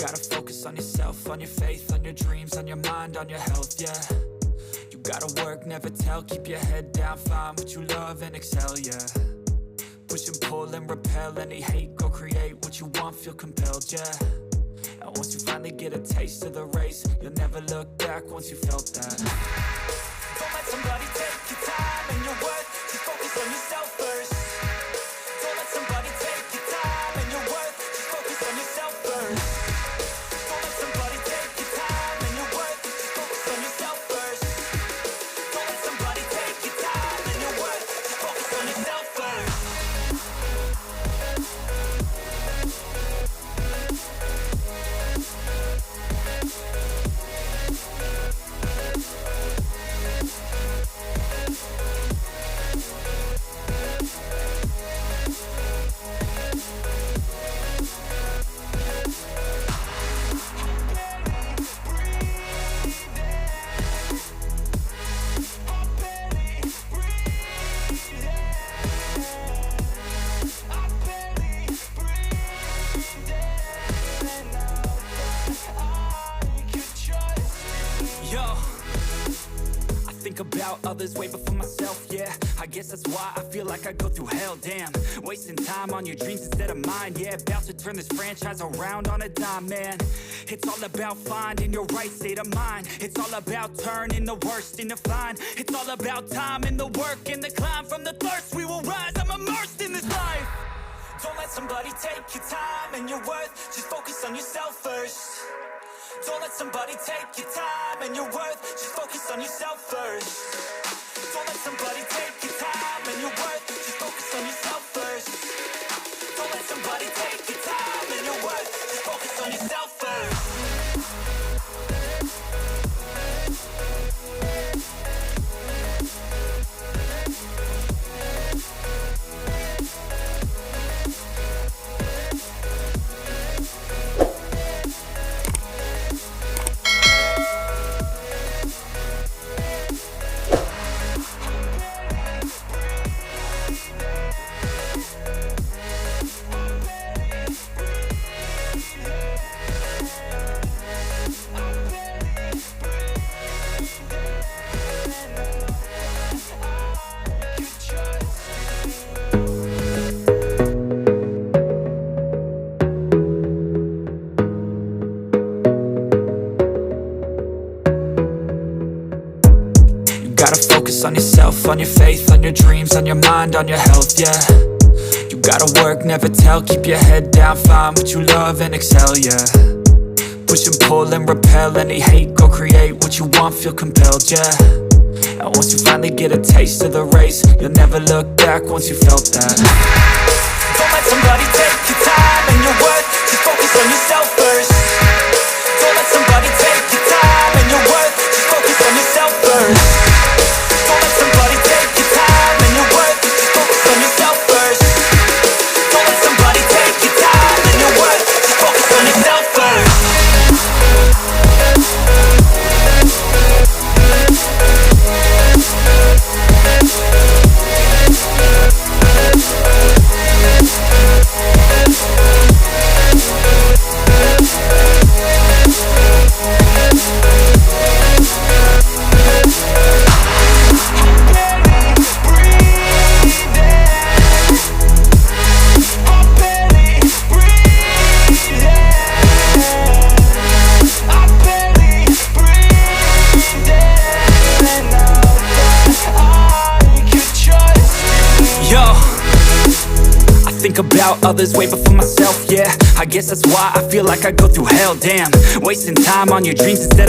gotta focus on yourself, on your faith, on your dreams, on your mind, on your health, yeah. You gotta work, never tell, keep your head down, find what you love and excel, yeah. Push and pull and repel any hate, go create what you want, feel compelled, yeah. And once you finally get a taste of the race, you'll never look back once you felt that. Don't let somebody take your time and your worth, just focus on yourself first. Don't let somebody take your time and your worth, just focus on yourself first. Don't let somebody take your time and your worth, just focus on yourself first. Don't let somebody take your time and your worth, just focus on yourself first. About others way before myself, yeah. I guess that's why I feel like I go through hell, damn. Wasting time on your dreams instead of mine, yeah. About to turn this franchise around on a dime, man. It's all about finding your right state of mind. It's all about turning the worst into fine. It's all about time and the work and the climb. From the thirst we will rise, I'm immersed in this life. Don't let somebody take your time and your worth, just focus on yourself first. Don't let somebody take your time and your worth, just focus on yourself first. Don't let somebody take your time and your worth, just focus on yourself first. Don't let somebody take your time and your worth, just focus on yourself first. Gotta focus on yourself, on your faith, on your dreams, on your mind, on your health, yeah. You gotta work, never tell, keep your head down, find what you love and excel, yeah. Push and pull and repel any hate, go create what you want, feel compelled, yeah. And once you finally get a taste of the race, you'll never look back once you felt that. Don't let somebody take your time and your worth, just focus on yourself first. Don't let somebody take your time and your worth, just focus on yourself first. Don't let somebody take your time and your worth, just focus on yourself first. Don't let somebody take your time and your worth, just focus on yourself first. Think about others way before myself, yeah. I guess that's why I feel like I go through hell, damn. Wasting time on your dreams instead of